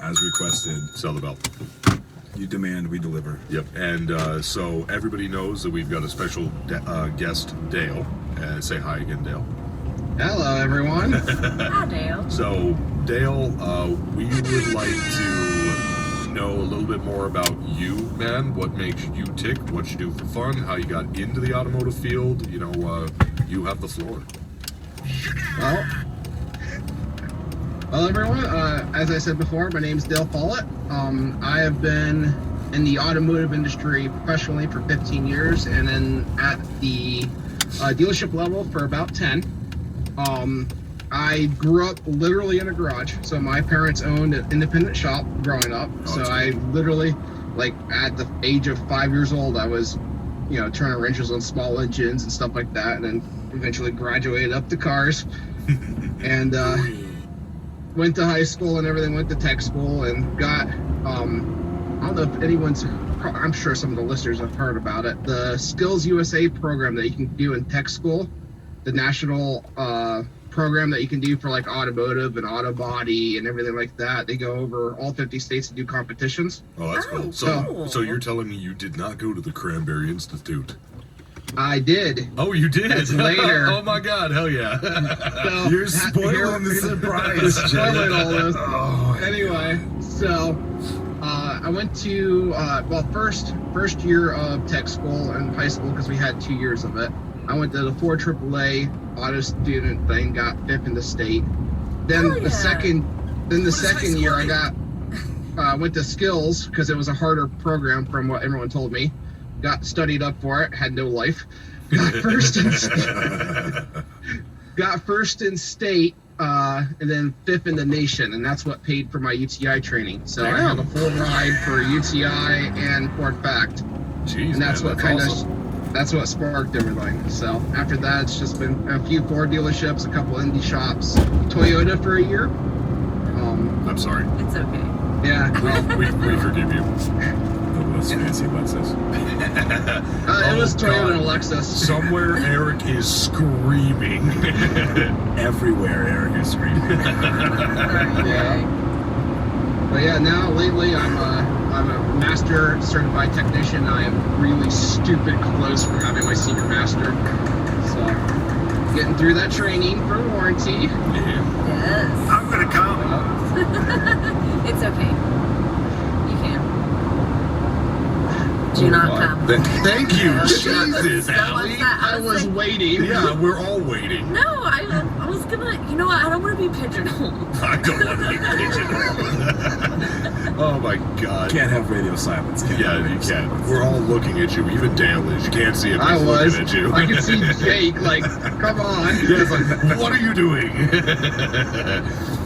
as requested. Sell the bell. You demand, we deliver. Yep. And so everybody knows that we've got a special guest, Dale. Say hi again, Dale. Hello, everyone. Hi, Dale. So, Dale, we would like to know a little bit more about you, man. What makes you tick? What you do for fun? How you got into the automotive field? You know, you have the floor. Well, everyone, as I said before, my name's Dale Follett. I have been in the automotive industry professionally for 15 years and then at the dealership level for about 10. I grew up literally in a garage. So my parents owned an independent shop growing up. So I literally, like at the age of 5 years old, I was, you know, turning wrenches on small engines and stuff like that. And then eventually graduated up to cars and went to high school and everything, went to tech school and got, I don't know if anyone's, I'm sure some of the listeners have heard about it, the Skills USA program that you can do in tech school, the national program that you can do for like automotive and auto body and everything like that. They go over all 50 states and do competitions. Oh, that's cool. So you're telling me you did not go to the Cranberry Institute? I did. Oh, you did? That's later. Oh my God, hell yeah. So, You're spoiling the surprise. Spoiling all this. Oh, anyway, so I went to, first year of tech school and high school because we had 2 years of it. I went to the 4 AAA auto student thing, got 5th in the state. Then the second year I went to Skills because it was a harder program from what everyone told me. Got studied up for it, had no life. Got first in state, and then 5th in the nation, and that's what paid for my UTI training. So I have a full ride for UTI and Ford Fact. Jeez, and that's man, what that's what sparked everything. So after that, it's just been a few Ford dealerships, a couple Indy shops, Toyota for a year. I'm sorry. It's okay. Yeah. We forgive you. Those fancy Lexus. It was Toyota and Lexus. Somewhere Eric is screaming. Everywhere Eric is screaming. Yeah. But yeah, now lately I'm a master certified technician. I am really stupid close from having my senior master. So getting through that training for warranty. Yeah. Yes. I'm gonna come. It's okay. You can. Do not come. Thank you. No, Jesus, so Allie. I was waiting. Yeah, we're all waiting. No, I was gonna, you know what, I don't want to be pigeonholed. I don't want to be pigeonholed. Oh my God. Can't have radio silence. Yeah, you can. We're all looking at you. Even Dale is. You can't see him. He's looking at you. I can see Jake, like, come on. Yeah, it's like, what are you doing?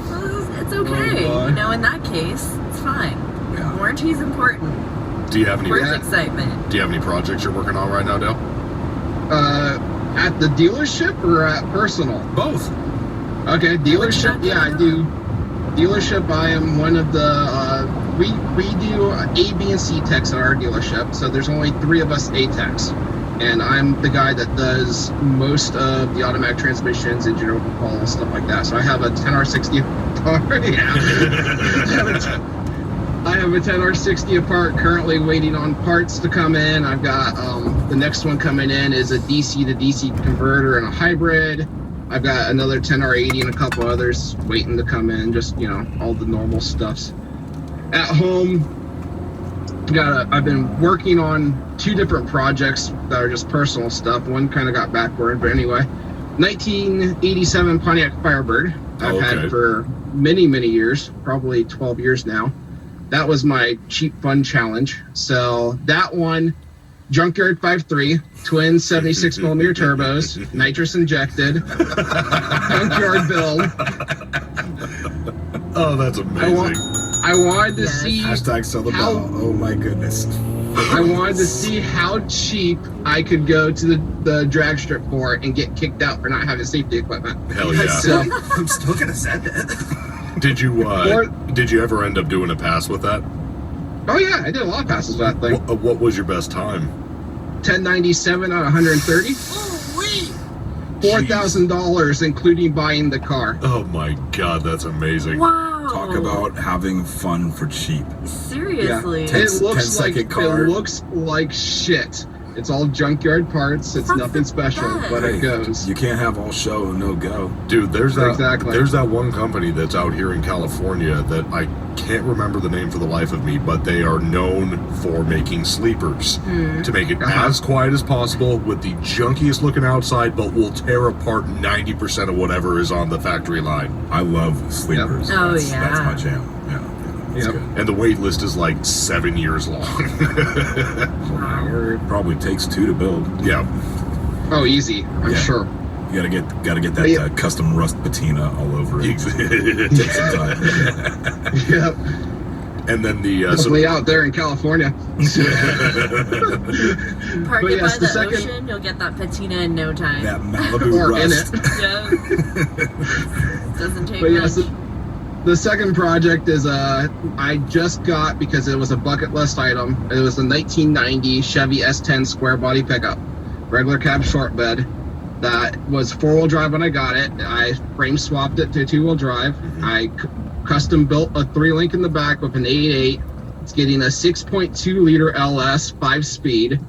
Well, it's okay. Oh, you know, in that case, it's fine. Yeah. Warranty's important. Do you have any? Where's excitement? Do you have any projects you're working on right now, Dale? At the dealership or at personal? Both. Okay, dealership. Yeah, I do. Dealership. I am one of the. We do A, B, and C techs at our dealership. So there's only 3 of us A techs, and I'm the guy that does most of the automatic transmissions, engine overhaul, stuff like that. So I have a 10R60 apart. Yeah. I have a 10R60 apart, currently waiting on parts to come in. I've got the next one coming in is a DC to DC converter and a hybrid. I've got another 10R80 and a couple others waiting to come in. Just, you know, all the normal stuffs. At home, I've been working on 2 different projects that are just personal stuff. One kind of got backward, but anyway. 1987 Pontiac Firebird I've had for many, many years, probably 12 years now. That was my cheap fun challenge. So that one, junkyard 5.3, twin 76 millimeter turbos, nitrous injected, junkyard build. Oh, that's amazing. I wanted to see Hashtag sell the bell. Oh my goodness. I wanted to see how cheap I could go to the drag strip for and get kicked out for not having safety equipment. Hell yeah. So, I'm still gonna send it. Did you ever end up doing a pass with that? oh yeah, I did a lot of passes with that thing. What was your best time? 1097 on 130. $4,000 including buying the car. Oh my God, that's amazing. Wow. Talk about having fun for cheap. Seriously. Ten- It looks 10-second car. It looks like shit. It's all junkyard parts. It's That's nothing the special, best. but it goes. You can't have all show and no go. Dude, there's Exactly. that one company that's out here in California that I can't remember the name for the life of me, but they are known for making sleepers to make it Uh-huh. as quiet as possible with the junkiest looking outside, but will tear apart 90% of whatever is on the factory line. I love sleepers. Yep. Oh, That's yeah. my jam. Yeah, that's Yep. good. And the wait list is like 7 years long. It probably takes 2 to build. Yeah. Oh, easy. I'm Yeah. sure. You gotta get that Yeah. Custom rust patina all over it. and Take some time. Yep. then the Hopefully out there in California. Park But it yes, by the the second- ocean, you'll get that patina in no time. That Malibu Or in rust. it. Yeah. Doesn't take But much. yes, the second project is I just got, because it was a bucket list item. It was a 1990 Chevy S10 square body pickup, regular cab short bed. That was 4-wheel drive when I got it. I frame swapped it to 2-wheel drive. I custom built a 3-link in the back with an 8.8. It's getting a 6.2 liter LS 5-speed.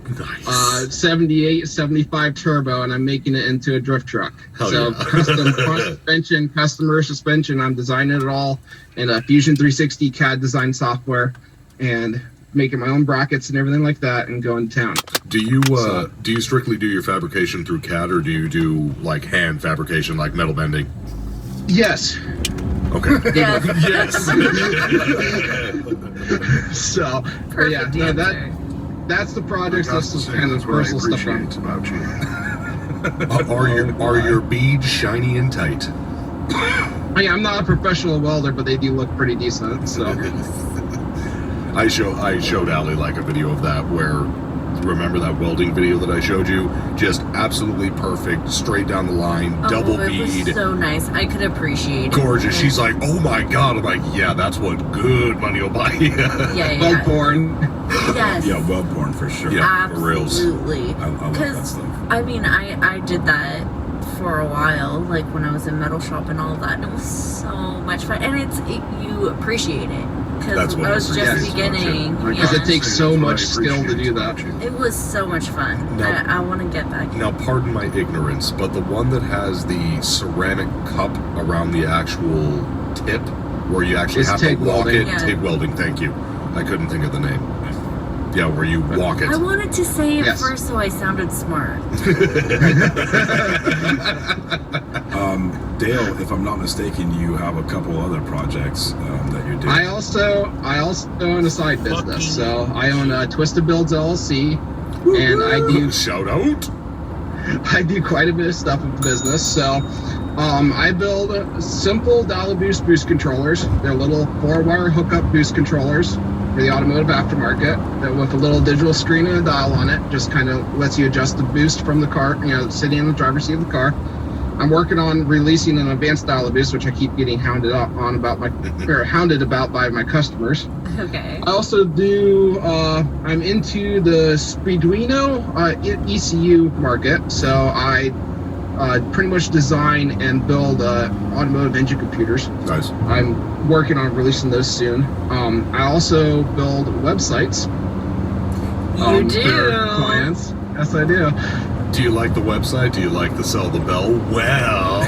Nice. 78, 75 turbo, and I'm making it into a drift truck. Hell So yeah. custom front suspension, custom rear suspension. I'm designing it all in a Fusion 360 CAD design software, and making my own brackets and everything like that, and going to town. Do you strictly do your fabrication through CAD, or do you do like hand fabrication, like metal bending? Yes. Okay. Yeah. Yes. So, but Perfect yeah, no, answer. that's the projects. That's just kind of personal stuff. about you. Are your beads shiny and tight? I'm not a professional welder, but they do look pretty decent. So. I showed Allie like a video of that where, remember that welding video that I showed you? Just absolutely perfect, straight down the line, double it bead, was so nice. I could appreciate it. gorgeous. She's like, oh my god. I'm like, yeah, that's what good money will buy you. Yeah. Bug porn. Yes. Yeah, well born for sure. Yeah. for reals. Absolutely. I love that Because stuff. I mean, I did that for a while, like when I was in metal shop and all that. And it was so much fun, and you appreciate it because That's what I I was appreciate just so much, beginning. yeah. Because Yeah. it takes so much skill to do that. It was so much fun. No. I want to get back. Now, pardon my ignorance, but the one that has the ceramic cup around the actual tip, where you actually It's have to TIG walk welding. it, Yeah. TIG welding, thank you. I couldn't think of the name. Yeah, where you walk it. I wanted to say it Yes. first so I sounded smart. Dale, if I'm not mistaken, you have a couple other projects that you're doing. I also own a side business. So I own Twisted Builds LLC, and Shout out. I do quite a bit of stuff with the business. So I build simple dial boost controllers. They're little 4-wire hookup boost controllers for the automotive aftermarket, that with a little digital screen and a dial on it. Just kind of lets you adjust the boost from the car, sitting in the driver's seat of the car. I'm working on releasing an advanced dial boost, which I keep getting hounded about by my customers. Okay. I also do, I'm into the Speeduino ECU market, so I pretty much design and build automotive engine computers. Nice. I'm working on releasing those soon. I also build websites. You do. For clients. Yes, I do. Do you like the website? Do you like the Sell the Bell? Well,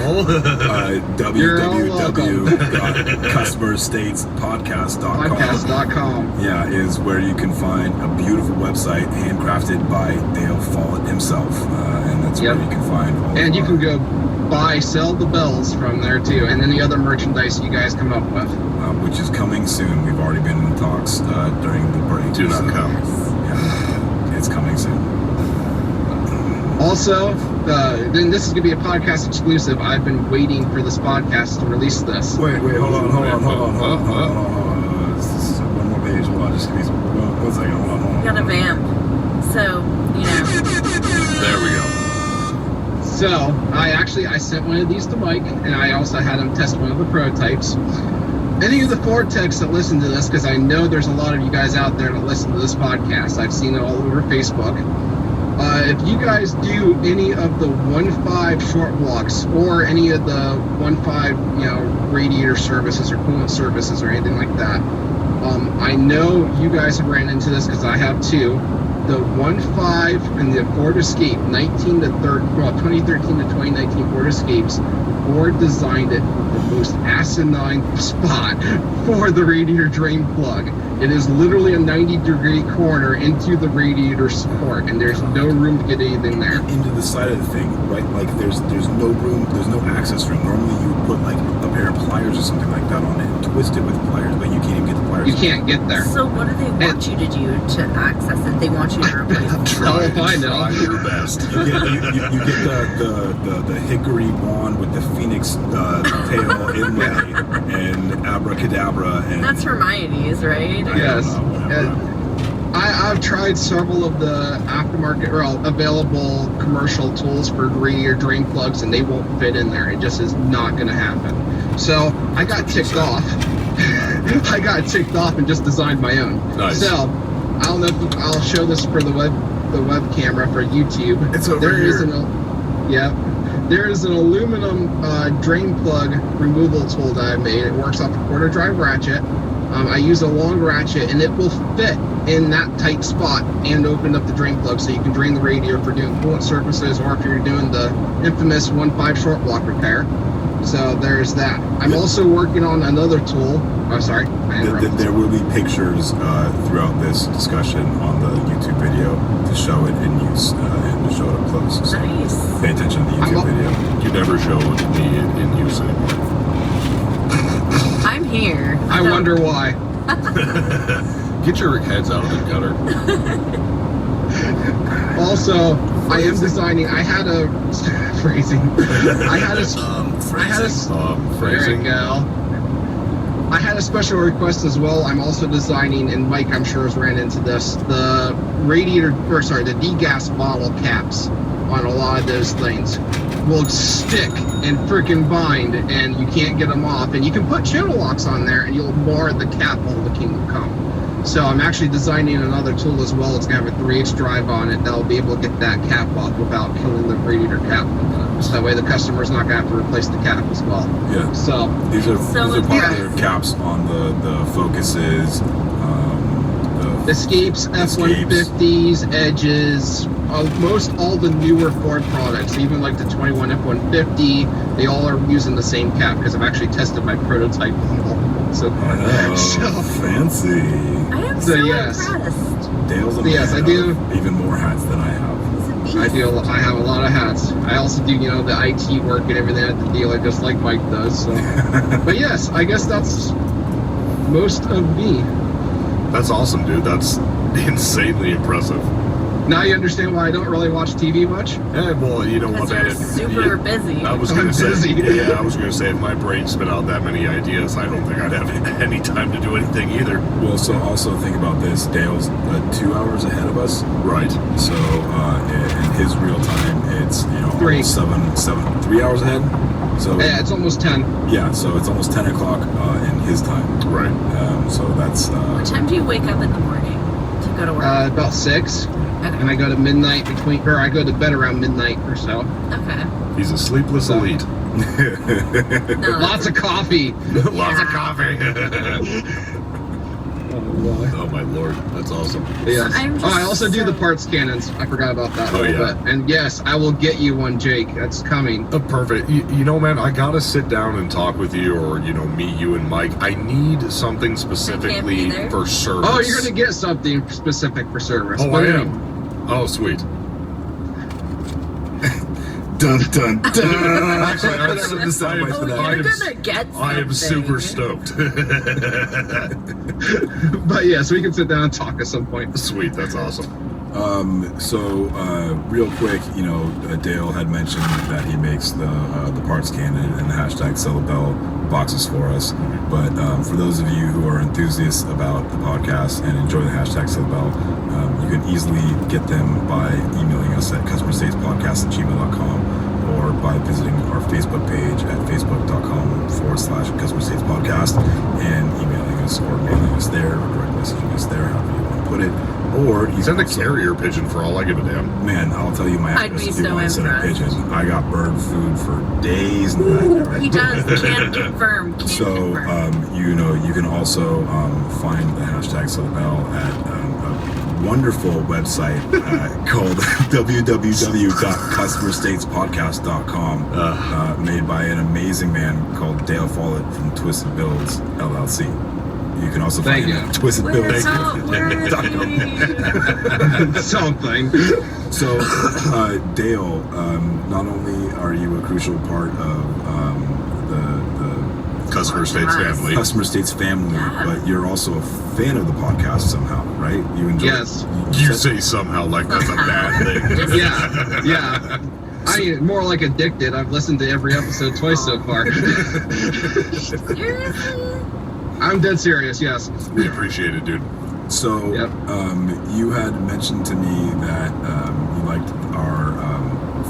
You're all welcome. www.customerstatespodcast.com. Podcast.com. Yeah, is where you can find a beautiful website handcrafted by Dale Follett himself, and that's Yep. where you can find all And of you our- can go sell the bells from there too, and any other merchandise you guys come up with. which is coming soon. We've already been in talks during the break. do not so, come. Yeah, it's coming soon. Also, then this is going to be a podcast exclusive. I've been waiting for this podcast to release this. Wait, hold on. This is one more page. Hold on, just give me one second. Hold on. You got a vamp. So, There we go. So, I sent one of these to Mike, and I also had him test one of the prototypes. Any of the Ford techs that listen to this, because I know there's a lot of you guys out there that listen to this podcast. I've seen it all over Facebook. If you guys do any of the 1.5 short blocks or any of the 1.5, radiator services or coolant services or anything like that, I know you guys have ran into this because I have too. The 1.5 and the Ford Escape 2013 to 2019 Ford Escapes, Ford designed it with the most asinine spot for the radiator drain plug. It is literally a 90-degree corner into the radiator support, and there's no room to get anything there. Into the side of the thing, right? Like there's no room, there's no access room. Normally you would put like a pair of pliers or something like that on it and twist it with pliers, but you can't even get the pliers. You can't get there. So what do they want you to do to access it? They want you to replace it. Try your best. You get the hickory wand with the phoenix tail inlay and abracadabra, and That's Hermione's, right? Yes. whatever. I've tried several of the aftermarket or available commercial tools for radiator drain plugs, and they won't fit in there. It just is not going to happen. So I got ticked off. I got ticked off and just designed my own. Nice. So I don't know if I'll show this for the web camera for YouTube. It's over There is here. There is an aluminum drain plug removal tool that I made. It works off a quarter drive ratchet. I use a long ratchet, and it will fit in that tight spot and open up the drain plug so you can drain the radiator for doing coolant surfaces or if you're doing the infamous 1.5 short block repair. So there's that. I'm also working on another tool. Oh, sorry. I interrupted. There will be pictures throughout this discussion on the YouTube video to show it in use and to show it up close. So Nice. pay attention to the YouTube video. You never show me in use anymore. I'm here. I wonder why. Get your heads out of the gutter. Also, I am designing. I had a phrasing. I had a there we Phrasing. go. I had a special request as well. I'm also designing, and Mike, I'm sure, has ran into this, the the degas bottle caps on a lot of those things will stick and freaking bind, and you can't get them off. And you can put channel locks on there, and you'll bar the cap while the kingdom come. So I'm actually designing another tool as well. It's gonna have a 3/8 drive on it that'll be able to get that cap off without killing the radiator cap. So that way the customer's not gonna have to replace the cap as well. Yeah. So These are So popular caps on the Focuses, Escapes, F-150s, Edges, most all the newer Ford products, even like the 21 F-150, they all are using the same cap because I've actually tested my prototype on all of them so far. Oh, So, fancy. I am So, so yes. impressed. Dale's a Yes, man I do. of even more hats than I have. He's a beast. I have a lot of hats. I also do, the IT work and everything at the dealer, just like Mike does. So, but yes, I guess that's most of me. That's awesome, dude. That's insanely impressive. Now you understand why I don't really watch TV much. Yeah, well, you know what, Because man? you're super busy. I was I'm gonna say, busy. yeah, I was gonna say, if my brain spit out that many ideas, I don't think I'd have any time to do anything either. Well, so also think about this. Dale's 2 hours ahead of us. Right. So in his real time, it's 3. 3 hours ahead. So Yeah, it's almost 10. yeah, so it's almost 10 o'clock in his time. Right. So that's What time do you wake up in the morning to go to work? About 6. Okay. And I go to midnight I go to bed around midnight or so. Okay. He's a sleepless elite. No, Lots of coffee. Lots of Yeah. coffee. Oh my lord, that's awesome. Yes. I'm just I also do the so- parts cannons. I forgot about that Oh, a little yeah. bit. And yes, I will get you one, Jake. That's coming. Perfect. You know, man, I gotta sit down and talk with you, or meet you and Mike. I need something specifically there? for service. Oh, you're gonna get something specific for service. Oh, What I do you am. Oh, sweet. dun dun dun. Actually, I'm That's the sound bites Oh, for you're that. gonna get something. I am super stoked. mean? But yes, we can sit down and talk at some point. Sweet, that's awesome. So real quick, Dale had mentioned that he makes the parts cannon and the hashtag Cellabell boxes for us. But for those of you who are enthusiasts about the podcast and enjoy the hashtag Cellabell, you can easily get them by emailing us at customerstatespodcast@gmail.com or by visiting our Facebook page at facebook.com/customerstatespodcast and emailing us or mailing us there or direct messaging us there, however you want to put it. Or you Send a can also- carrier pigeon for all I give a damn. Man, I'll tell you my I'd address be if you so want to send a impressed. pigeon. I got bird food for days and nights. He does. Can confirm. Can So, confirm. you can also find the hashtag Syllabel at a wonderful website called www.customerstatespodcast.com, made by an amazing man called Dale Follett from Twisted Builds LLC. You can also Thank find you. him at Twisted We're Builds. not worthy. Something. So, Dale, not only are you a crucial part of the Customer States Yes. family. Customer States family, Yeah. but you're also a fan of the podcast somehow, right? You enjoy Yes. You say somehow like that's a bad thing. Yeah, yeah. I mean, more like addicted. I've listened to every episode twice so far. Seriously? I'm dead serious, yes. We appreciate it, dude. So, Yep. you had mentioned to me that you liked our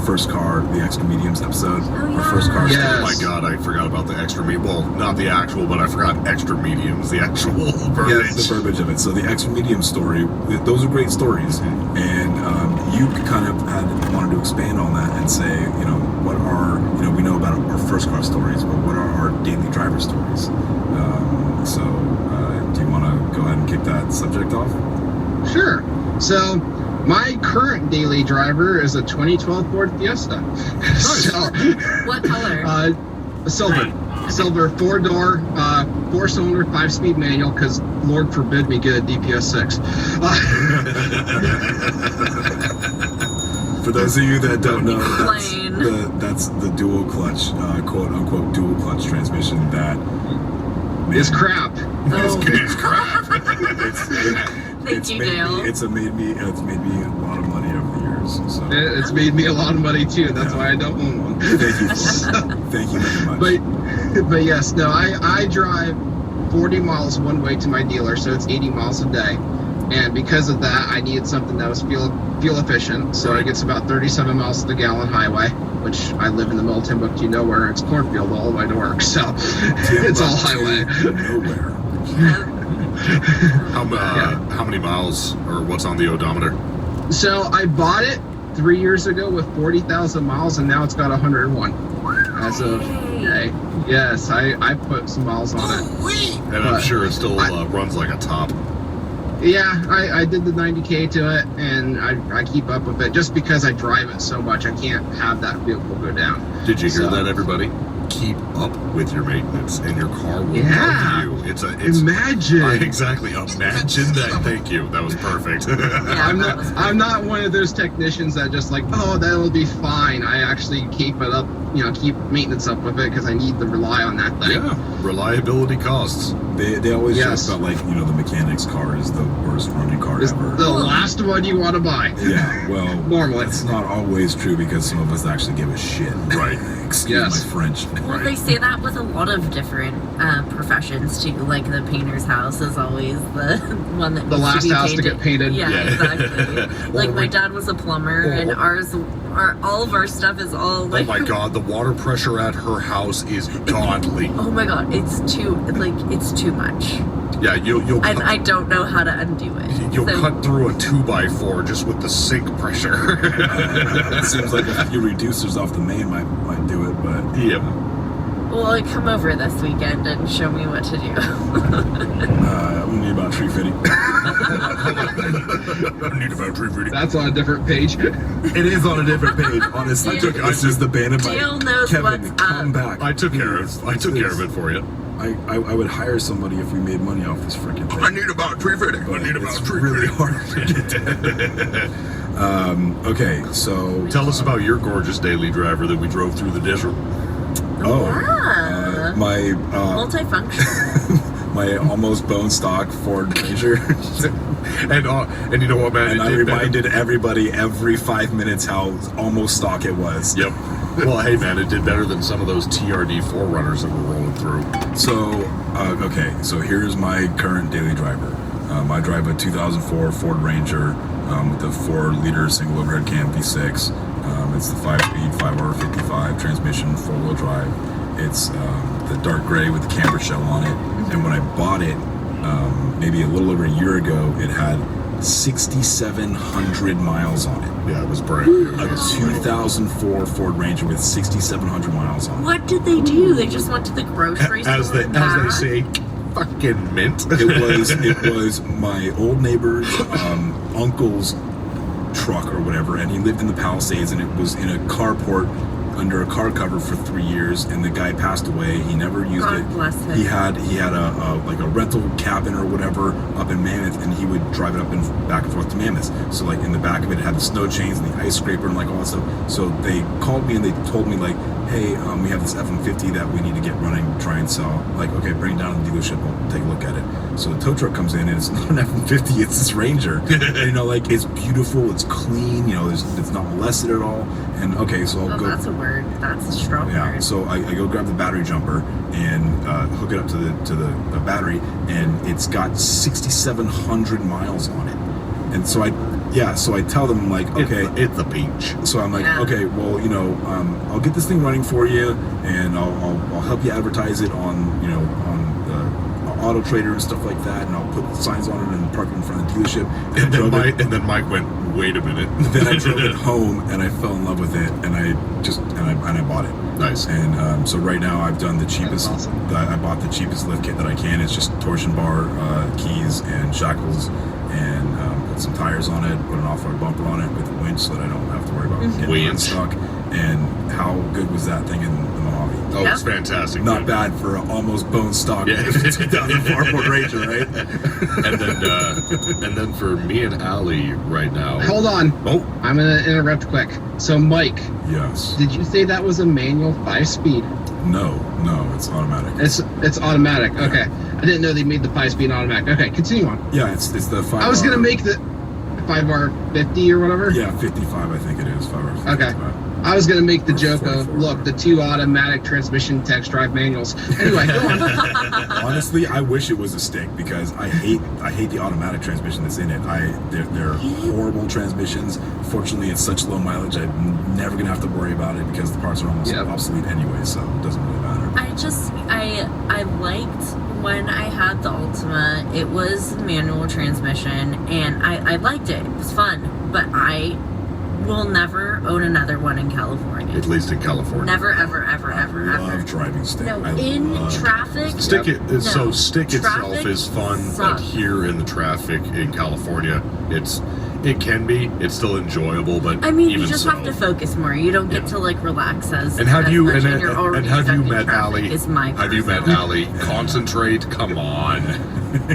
first car, the Extra Mediums episode. Oh, Our first car. yeah. Oh my god, I forgot about the extra medium. Well, not the actual, but I forgot extra mediums, the actual verbiage. Yes, the verbiage of it. So the Extra Medium story, those are great stories, and you kind of wanted to expand on that and say, what are, we know about our first car stories, but what are our daily driver stories? So do you want to go ahead and kick that subject off? Sure. So, my current daily driver is a 2012 Ford Fiesta. So, What color? silver. Silver, 4-door, 4-cylinder, 5-speed manual, because Lord forbid me get a DPS 6. For those of you that don't know, Plain. that's the dual clutch, quote unquote dual clutch transmission that It's crap. Oh. It's crap. Thank you, Dale. It's made me a lot of money over the years. So It's made me a lot of money too. That's why I don't own one. thank you, thank you very much. But yes, no, I drive 40 miles one way to my dealer, so it's 80 miles a day. And because of that, I needed something that was fuel efficient. So it gets about 37 miles to the gallon highway, which I live in the middle of Timbuktu nowhere. It's cornfield all the way to work, so it's all highway. Nowhere. How many miles, or what's on the odometer? So I bought it 3 years ago with 40,000 miles, and now it's got 101 as of today. Yes, I put some miles on it. And I'm But sure it still runs like a top. Yeah, I did the 90K to it, and I keep up with it. Just because I drive it so much, I can't have that vehicle go down. Did you hear So- that, everybody? Keep up with your maintenance, and your car will Yeah. love you. It's Imagine. exactly. Imagine that. Thank you. That was perfect. I'm not one of those technicians that just like, oh, that'll be fine. I actually keep it up, keep maintenance up with it because I need to rely on that thing. Yeah, reliability costs. They always Yes. joke about the mechanic's car is the worst running car It's ever. the last one you want to buy. Yeah, well, Normally. it's not always true because some of us actually give a shit. Right. Excuse Yes. my French. Well, they say that with a lot of different professions too. Like the painter's house is always the one that The needs last to be house to painted. get painted. Yeah, Yeah. exactly. Like Or my we- dad was a plumber, and all of our stuff is all Oh like. my god, the water pressure at her house is godly. Oh my god, it's too much, Yeah, you'll and cut, I don't know how to undo it. you'll So- cut through a 2x4 just with the sink pressure. It seems like a few reducers off the main might do it, but Yeah. Well, come over this weekend and show me what to do. I'm gonna need about tree fitting. I need about tree fitting. That's on a different page. It is on a different page, honestly. Dale- This is the band of my Dale knows Kevin, what's come up. back. I took care of it for you. I would hire somebody if we made money off this freaking thing. need about tree fitting. But it's really hard to get done. Okay, so Tell us about your gorgeous daily driver that we drove through the desert. Yeah. my Multifunction. my almost bone stock Ford Ranger, And you know what, man? and It I did better. reminded everybody every 5 minutes how almost stock it was. Yep. Well, hey, man, it did better than some of those TRD 4Runners that we're rolling through. So, okay, so here's my current daily driver. I drive a 2004 Ford Ranger with the 4-liter single overhead cam V6. It's the 5-speed, 5R55 transmission, 4-wheel drive. It's the dark gray with the camber shell on it. And when I bought it, maybe a little over a year ago, it had 6,700 miles on it. Yeah, it was brand new. A 2004 Ford Ranger with 6,700 miles on it. What did they do? They just went to the grocery store. As they and back? say, fucking mint. It was my old neighbor's uncle's truck or whatever, and he lived in the Palisades, and it was in a carport under a car cover for 3 years, and the guy passed away. He never used God it. bless him. He had a like a rental cabin or whatever up in Mammoth, and he would drive it up and back and forth to Mammoth. So like in the back of it, it had the snow chains and the ice scraper and like all that stuff. So they called me and they told me like, hey, we have this F-150 that we need to get running, try and sell. Like, okay, bring it down to the dealership, I'll take a look at it. So the tow truck comes in, and it's not an F-150, it's this Ranger. You know, like, it's beautiful, it's clean, you know, it's not molested at all. And okay, so I'll Oh, go. that's a word. That's a strong Yeah, word. so I go grab the battery jumper and hook it up to the battery, and it's got 6,700 miles on it. And so I tell them like, okay, It's a peach. so I'm like, Yeah. okay, well, you know, I'll get this thing running for you, and I'll help you advertise it on, you know, on Auto Trader and stuff like that, and I'll put signs on it and park it in front of the dealership. And then Mike went, wait a minute. Then I drove it home, and I fell in love with it, and I bought it. Nice. And so right now I've done the cheapest. That's awesome. I bought the cheapest lift kit that I can. It's just torsion bar, keys, and shackles, and put some tires on it. Put an off-road bumper on it with a winch, so that I don't have to worry about getting Winch. unstuck. And how good was that thing in the Mojave? Oh, it's Yep. fantastic. Not dude. bad for an almost bone stock Yeah. 2004 Ford Ranger, right? And then for me and Allie right now. Hold on. Oh, I'm gonna interrupt quick. So, Mike, Yes. did you say that was a manual 5-speed? No, it's automatic. It's automatic. Okay. I didn't know they made the 5-speed automatic. Okay, continue on. Yeah, it's the 5. I was gonna make the 5R50 or whatever. Yeah, 55, I think it is. 5 or 55. Okay. I was gonna make the Or joke of 44. look, the 2 automatic transmission text drive manuals. Anyway, go on. Honestly, I wish it was a stick, because I hate the automatic transmission that's in it. They're horrible transmissions. Fortunately, it's such low mileage, I'm never gonna have to worry about it, because the parts are almost Yep. obsolete anyway, so it doesn't really matter. I liked when I had the Ultima, it was manual transmission, and I liked it. It was fun, but I will never own another one in California. at least in California. Never, ever, ever, I ever, love ever. driving stick. No, I in love traffic. Stick it. No. So stick itself Traffic is fun, but sucks. here in the traffic in California, it can be. It's still enjoyable, but I mean, even you just so, have to focus more. You don't get Yeah. to like relax as And have as you much, and, you're and, already have you stuck in met traffic Allie? Is my Have you met personal- Allie? Concentrate. Come on.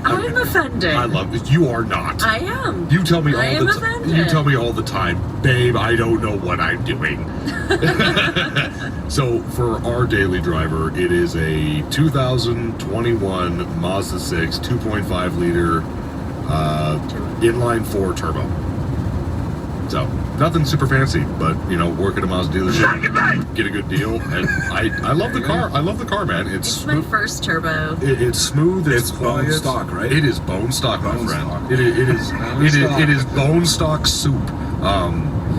I'm offended. I love it. You are not. I am. You tell me I all am the time. offended. You tell me all the time, babe. I don't know what I'm doing. So for our daily driver, it is a 2021 Mazda 6 2.5 liter inline 4 turbo. So nothing super fancy, but you know, work at a Mazda dealership, get a good deal, and I love the car. I love the car, man. It's my first turbo. It's smooth. It's quiet. bone stock, right? It is bone stock, my Bone friend. stock. It is stock. it is bone stock soup.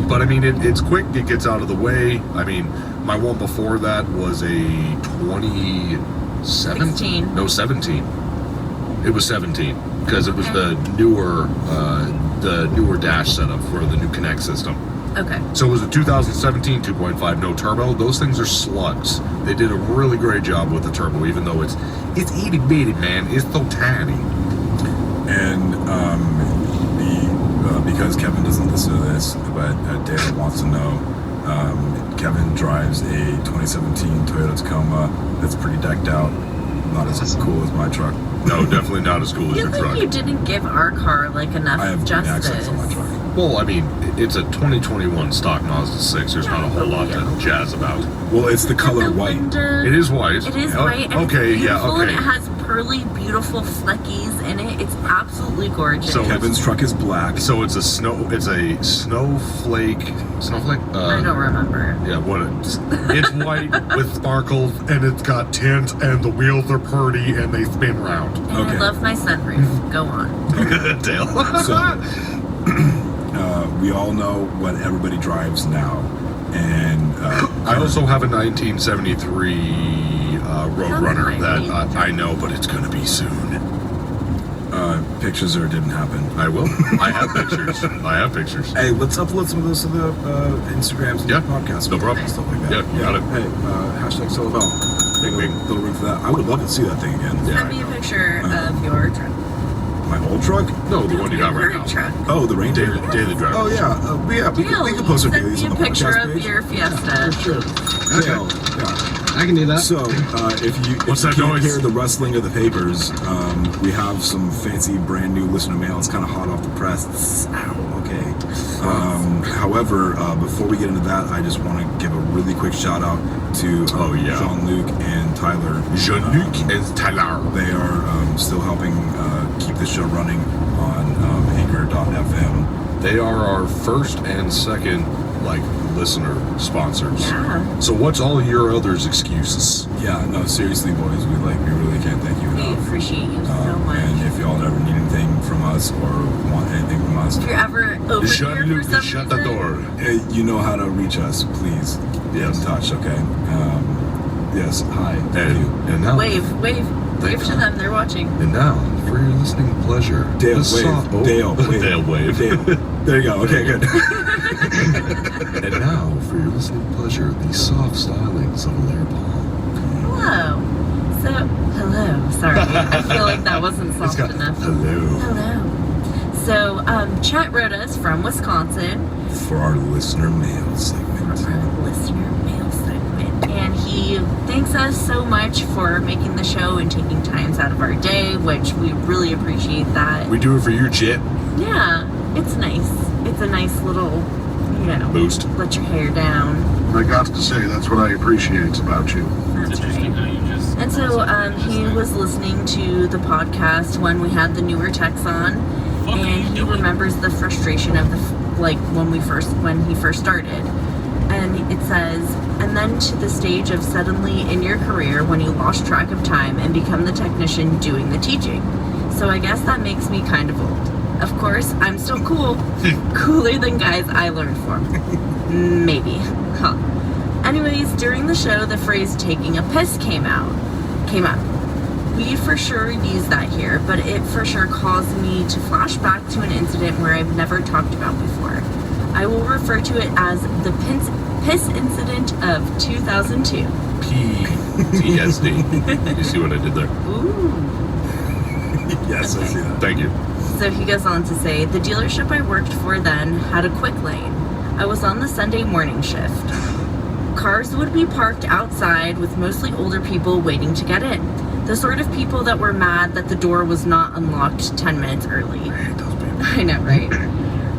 But I mean, it's quick. It gets out of the way. I mean, my one before that was a 2017. 16. No, 17. It was 17 because it was the newer dash setup for the new Connect system. Okay. So it was a 2017 2.5 no turbo. Those things are slugs. They did a really great job with the turbo, even though it's itty bitty, man. It's so tiny. And because Kevin doesn't listen to this, but Dale wants to know, Kevin drives a 2017 Toyota Tacoma that's pretty decked out. Not as Awesome. cool as my truck. No, definitely not as cool I as feel your like truck. you didn't give our car like enough I have justice. accents on my truck. Well, I mean, it's a 2021 stock Mazda 6. There's not a whole lot to jazz about. Well, it's the color The white. window- It is white. It is Oh, white. And okay, it's yeah, beautiful, okay. And it has pearly, beautiful fleckies in it. It's absolutely gorgeous. So- Kevin's truck is black. So it's a snowflake. I don't remember. Yeah, it's white with sparkles, and it's got tint, and the wheels are pretty, and they spin round. And Okay. I love my sunroof. Go on. Dale. So, we all know what everybody drives now. And I also have a 1973 Roadrunner that I know, but it's going to be soon. pictures or it didn't happen. I will. I have pictures. I have pictures. Hey, let's upload some of those to the Instagrams and Yeah, the podcast. no problem. Stuff like that. Yeah, got it. Hey, hashtag Celebel. Bing, bing. Little room for that. I would love to see that thing again. Yeah, Send me a picture of your truck. My old truck? No, the one you got right Your now. truck. Oh, the Ranger. Daily driver. Oh yeah, we can post our Send dailies me on a the picture podcast of page. your Fiesta. Sure. Dale, yeah. I can do that. So, if you What's can't that noise? hear the rustling of the papers, we have some fancy brand new listener mail. It's kind of hot off the press. Ow, okay. However, before we get into that, I just want to give a really quick shout out to Jean-Luc and Tyler. Jean-Luc and Tyler. They are still helping keep the show running on Anchor.fm. They are our first and second, listener sponsors. Yeah. So what's all your others' excuses? Yeah, no, seriously, boys, we really can't thank you We enough. appreciate you so much. And if y'all ever need anything from us or want anything from us, If you're ever over here for Jean-Luc, some shut the reason, door. you know how to reach us. Please get Yes. in touch, okay? Yes, hi. Thank you. And now, wave to them. They're watching. And now, for your listening pleasure, Dale, the soft- wave. Dale, wave. Dale, wave. Dale. There you go. Okay, good. And now, for your listening pleasure, the soft stylings of Alaire Paul. Hello. Hello. Sorry, I feel like that wasn't soft enough. Hello. Hello. So, Chet wrote us from Wisconsin. For our listener mail For segment. our listener mail segment. And he thanks us so much for making the show and taking times out of our day, which we really appreciate that. We do it for you, Chet. Yeah, it's nice. It's a nice little, Boost. let your hair down. I got to say, that's what I appreciate about you. That's right. And so he was listening to the podcast when we had the newer techs on, and he remembers the frustration of when he first started. And it says, and then to the stage of suddenly in your career when you lost track of time and become the technician doing the teaching. So I guess that makes me kind of old. Of course, I'm still cool. Cooler than guys I learned from. Maybe. Huh. Anyways, during the show, the phrase taking a piss came up. We for sure use that here, but it for sure caused me to flash back to an incident where I've never talked about before. I will refer to it as the piss incident of 2002. PTSD. You see what I did there? Ooh. Yes, I see that. Thank you. So he goes on to say, the dealership I worked for then had a quick lane. I was on the Sunday morning shift. Cars would be parked outside with mostly older people waiting to get in. The sort of people that were mad that the door was not unlocked 10 minutes early. I know, right?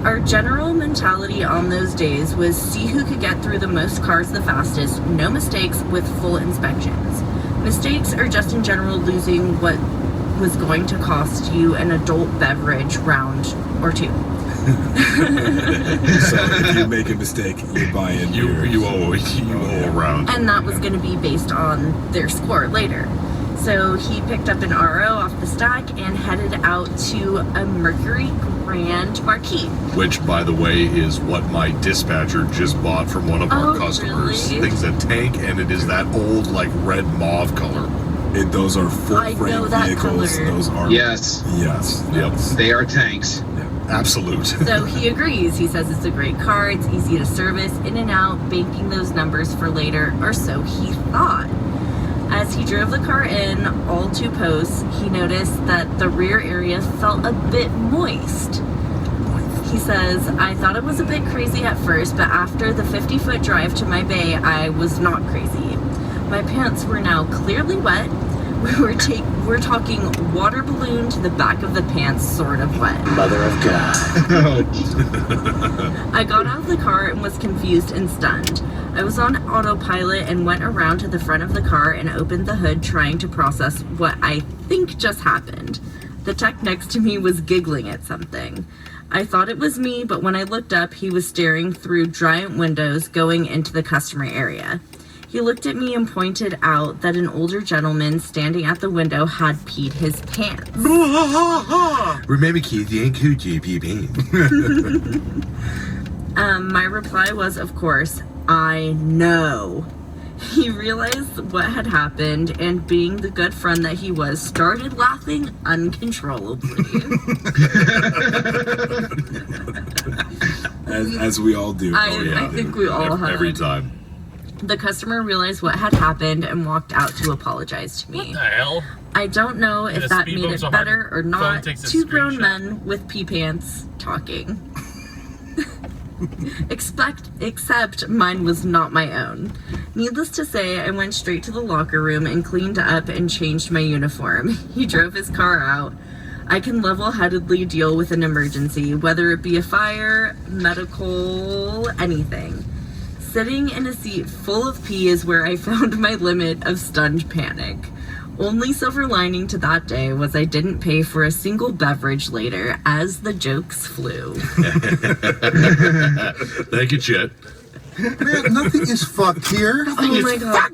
Our general mentality on those days was see who could get through the most cars the fastest, no mistakes, with full inspections. Mistakes are just in general losing what was going to cost you an adult beverage round or two. So if you make a mistake, you're buying You owe a round. And that was going to be based on their score later. So he picked up an RO off the stack and headed out to a Mercury Grand Marquis. Which, by the way, is what my dispatcher just bought from one of our Oh, customers. really? Thing's a tank, and it is that old, red mauve color. Those are full I know frame that vehicles. color. Those are Yes, Yes. Yep. they are tanks. Absolute. So he agrees. He says it's a great car, it's easy to service, in and out, banking those numbers for later, or so he thought. As he drove the car in, all two posts, he noticed that the rear area felt a bit moist. He says, I thought it was a bit crazy at first, but after the 50-foot drive to my bay, I was not crazy. My pants were now clearly wet. We're talking water balloon to the back of the pants sort of wet. Mother of God. I got out of the car and was confused and stunned. I was on autopilot and went around to the front of the car and opened the hood trying to process what I think just happened. The tech next to me was giggling at something. I thought it was me, but when I looked up, he was staring through giant windows going into the customer area. He looked at me and pointed out that an older gentleman standing at the window had peed his pants. Remember, kids, you ain't coochie peeping. My reply was, of course, I know. He realized what had happened and, being the good friend that he was, started laughing uncontrollably. As we all do. I think we all have. Every time. The customer realized what had happened and walked out to apologize to What me. the hell? I don't know Yeah, if the that speed made bumps it so hard, better or phone not. takes a Two grown screenshot. men with pee pants talking. Except mine was not my own. Needless to say, I went straight to the locker room and cleaned up and changed my uniform. He drove his car out. I can level-headedly deal with an emergency, whether it be a fire, medical, anything. Sitting in a seat full of pee is where I found my limit of stunned panic. Only silver lining to that day was I didn't pay for a single beverage later, as the jokes flew. Thank you, Chet. Man, nothing is fucked here. Oh my god.